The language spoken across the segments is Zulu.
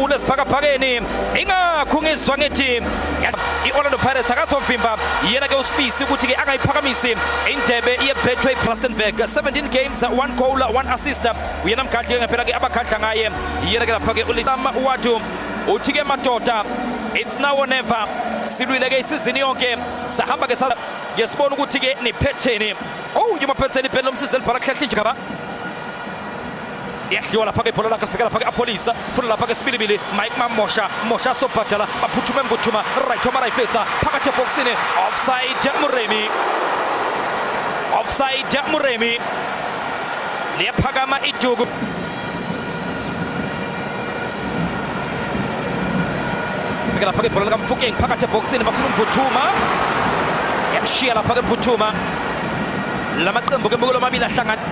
kakhulu esiphakaphakeni ingakho ngizwa ngithi i-Orlando Pirates akazovimba yena ke uSpisi ukuthi ke angayiphakamisi indebe ye-Betway Rustenburg 17 games 1 goal 1 assist uyena mgadli ngempela ke abakhadla ngaye yena ke lapha ke uLitama uwadu uthi ke madoda it's now or never silwile ke isizini yonke sahamba ke ngesibona ukuthi ke niphetheni yumaphetheni ibhele lomsizeli phara kuhlahla njikaba yadliwa lapha ke ibhola lakhe sibheka lapha ke apolisa funa lapha ke sibilibili Mike Mamosha sobhadala baphuthuma embuthuma right omarayifetsa phakathi eboxini offside Muremi liyaphakama ijugu sibheka lapha ke ibhola likaMfukeng phakathi eboxini bafuna umphuthuma yamshiya lapha ke Mphuthuma lamaqembu ke mbukulo amabili ahlangana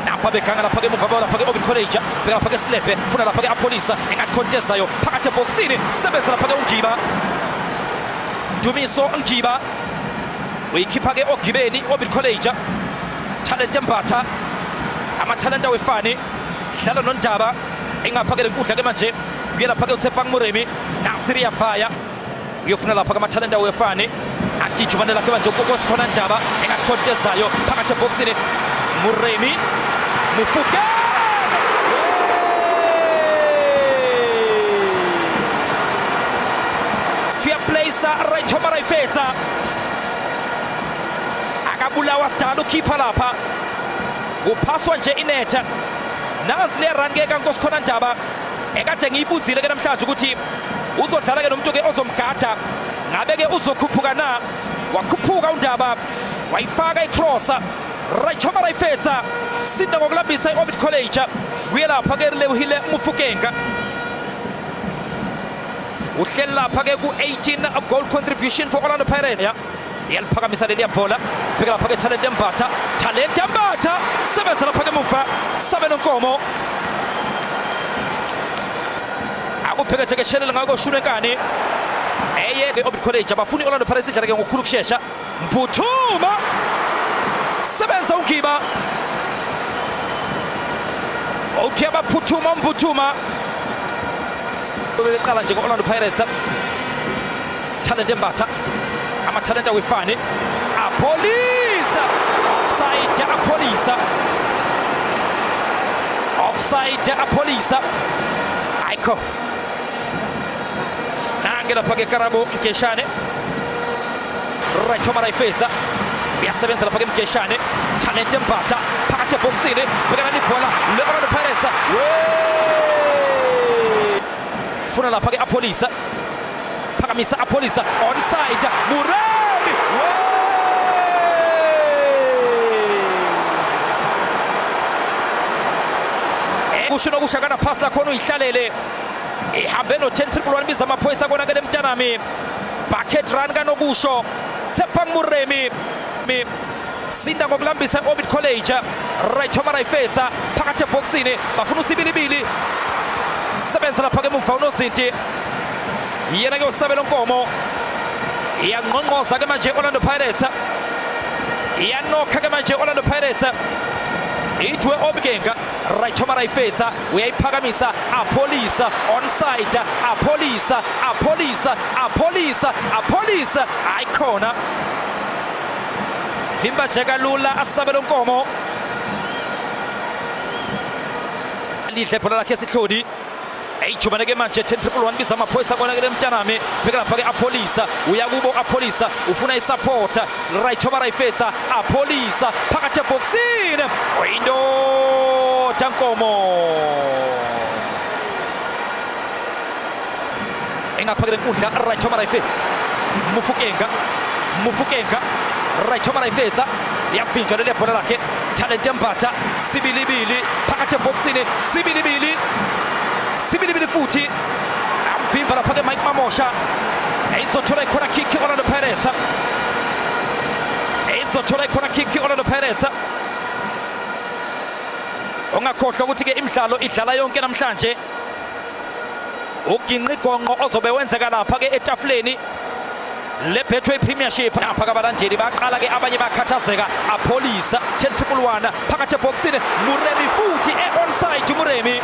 napha beganga lapha ke emuva lapha ke Orbit College sibheka lapha ke Slephe funa lapha ke apolisa engathi contestayo phakathi eboxini sebenza lapha ke uNgiba Dumiso Ngiba uyikhipha ke ogibeni Orbit College talent embatha amathalenta wefani hlala noNdaba engapha ke lenkundla ke manje kuye lapha ke uThepang Muremi nathi riyafaya uyofuna lapha ke amathalenta wefani ajijumanela ke manje ukosikhona Ndaba engathi contestayo phakathi eboxini Muremi Mufukeng Tuyaplaisa right omarayifetsa akabulawa sidala ukhipha lapha kuphaswa nje inetha nansi le run ke kaNkosikhona Ndaba ekade ngiyibuzile ke namhlanje ukuthi uzodlala ke nomuntu ke ozomgada ngabe ke uzokhuphuka na wakhuphuka uNdaba wayifaka icrosser right omarayifetsa sinda ngokulambisa iOrbit College kuye lapha ke Relewhile Mufukeng uhleli lapha ke ku-18 goal contribution for Orlando Pirates yaliphakamisa leli yabhola sibheka lapha ke Talent Mbatha sebenza lapha ke muva Sabelo Nkomo akuphekeje ke shelele ngako Shunekani eye Orbit College abafuni Orlando Pirates idlala ke ngokukhulu kushesha Mphuthuma sebenza uNgiba uthi abaphuthuma Mphuthuma beqala nje ku-Orlando Pirates Talent Mbatha amathalenta wefani apolisa offside apolisa ayikho nange lapha ke Karabo Mkeshane right omarayifetsa uyasebenza lapha ke Mkeshane Talent Mbatha phakathi eboxini sibhekana nebhola le-Orlando Pirates funa lapha ke apolisa phakamisa apolisa onside Muremi kusho nokushakana pass lakhona uyihlalele ihambe no-10-1 biza amaphoyisa konakele Mntanami bucket run kanokusho Tshepang Muremi sinda ngokulambisa Orbit College right omarayifetsa phakathi eboxini bafuna usibilibili sebenza lapha ke muva uNozinti yena ke uSabelo Nkomo iyangqongqoza ke manje Orlando Pirates iyanokha ke manje Orlando Pirates idwe Obikenga right omarayifetsa uyayiphakamisa apolisa onside apolisa ayikhona vimba nje kalula aSabelo Nkomo lihle bhola lakhe esihlodi eyijumaneke manje 10-1 biza amaphoyisa konakele Mntanami sibheka lapha ke apolisa uyakubo apolisa ufuna isupport right omarayifetsa apolisa phakathi eboxini oyindoda Nkomo engaphakele nkundla right omarayifetsa Mufukeng right omarayifetsa yavinjwa leli bhola lakhe Talent Mbatha sibilibili phakathi eboxini sibilibili futhi amvimba lapha ke Mike Mamosha izothola ikhona kick Orlando Pirates ongakhohlwa ukuthi ke imidlalo idlala yonke namhlanje uginqi gonqo ozobe wenzeka lapha ke etafuleni le Betway Premiership napha kabalandeli baqala ke abanye bakhathazeka apolisa 10-1 phakathi eboxini Muremi futhi onside Muremi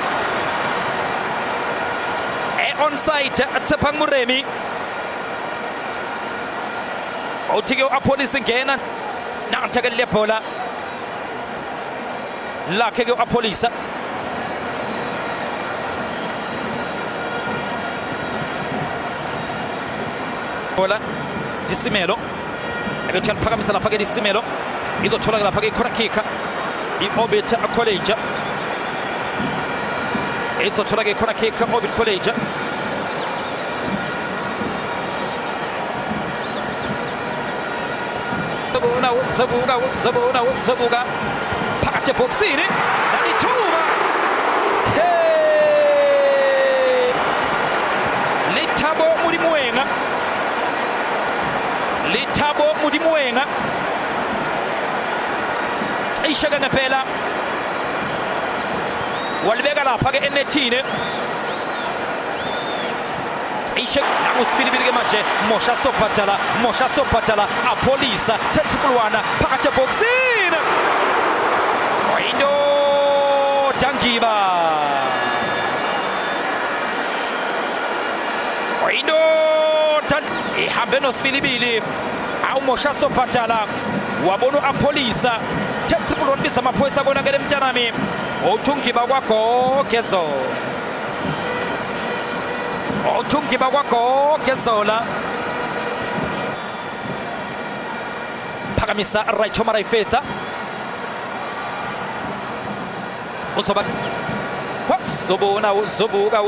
onside Tshepang Moremi uthi-ke u-Apollo ingena nanthi-ke leli bhola lakhe-ke u-Apollo bola Disimelo ebethi aliphakamisa lapha-ke Disimelo izothola-ke lapha-ke i-corner kick i-Orbit College izothola-ke i-corner kick Orbit College uzabuka phakathi ebhokisini nalithuba Lethabo Modimoenga ishaka ngempela walibeka lapha-ke enethini nangusibilibili-ke manje Mosha Sobhadala Apholisa Thethukulwana phakathi ebhokisini oyindoda Ngiba oyindoda ihambe nosibilibili awuMosha Sobhadala wabona u-Apholisa Thethukulwana biza amaphoyisa konakele mntanami uthungiba kwaGogezola phakamisa Raichoma Raifetsa uzoba uzobuka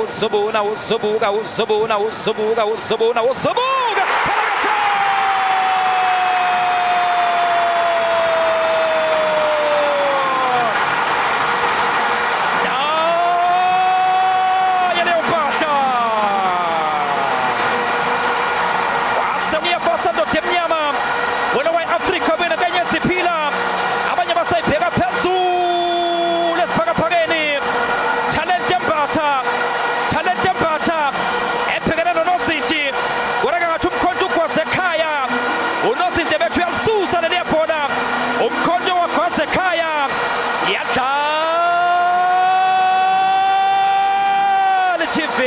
umkhonto waKwaZekhaya yadlala TV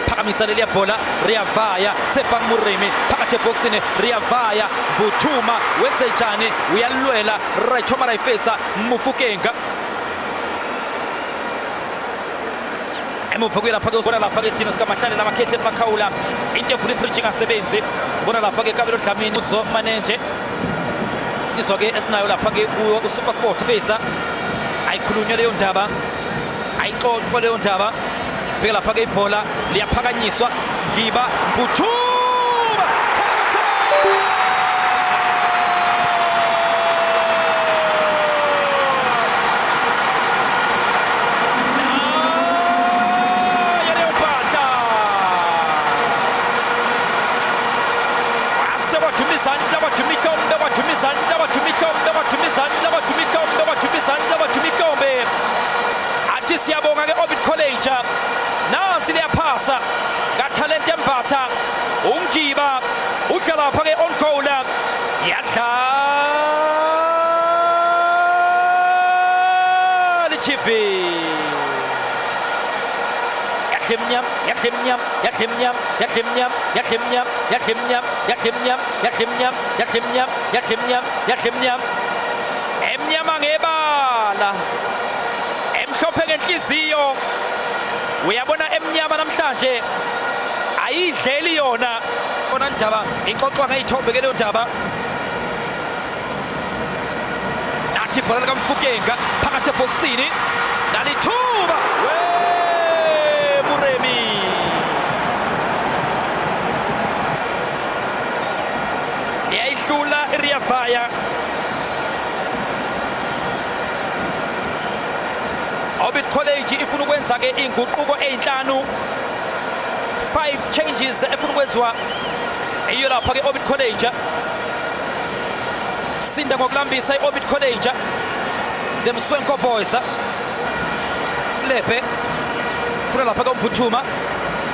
phakamisa leli bhola Riyavaya Tshepang Moremi phakathi ebhokisini Riyavaya Buthuma wenze njani uyalwela Raichoma Raifetsa Mufokeng emuva lapha-ke ubona lapha-ke thina sikamahlale namakhehle makhawula into evula ifriji ingasebenzi ubona lapha-ke Kabelo Dlamini uzo manager sizwa-ke esinayo lapha-ke kuyo uSuperSport Fetsa ayikhulunywa leyo ndaba ayixoxwa leyo ndaba sibheke lapha-ke ibhola liyaphakanyiswa Ngiba Buthuma athi siyabonga-ke Orbit College nansi liyaphasa kaTalente Mbatha uNgiba udlala lapha-ke on goal yadlala iTV emnyama ngebala emhlophe ngenhliziyo uyabona emnyama namhlanje ayidleli yona bona ndaba ixoxwa ngayithombe ke leyo ndaba nathi ibhola likaMfokeng phakathi ebhokisini nalithuba Moremi yayihlula iRiyavaya Orbit College ifuna ukwenza-ke iy'nguquko ey'nhlanu 5 changes efuna ukwenziwa iyo lapha-ke Orbit College sinda ngokulambisa i-Orbit College the Mswenko Boys Slepe funa lapha-ke uMphuthuma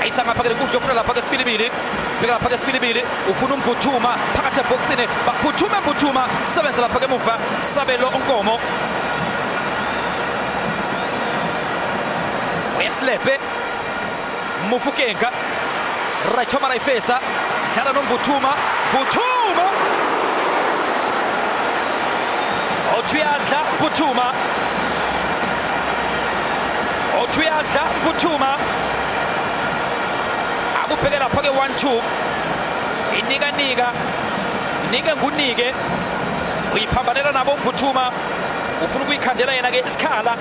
ayisa ngapha ke lenkundla ufuna lapha ke sibilibili sibheka lapha ke sibilibili ufuna umphuthuma phakathi ebhokisini baphuthuma sebenza lapha ke emuva Sabelo Nkomo Weslebe Mufukenga Rachoma Raifetsa dlala nombuthuma Buthuma Othuyadla Buthuma Buthuma akubheke lapha ke 1-2 inika ngunike uyiphambanela nabo uMbuthuma ufuna ukuyikhandela yena ke isikhala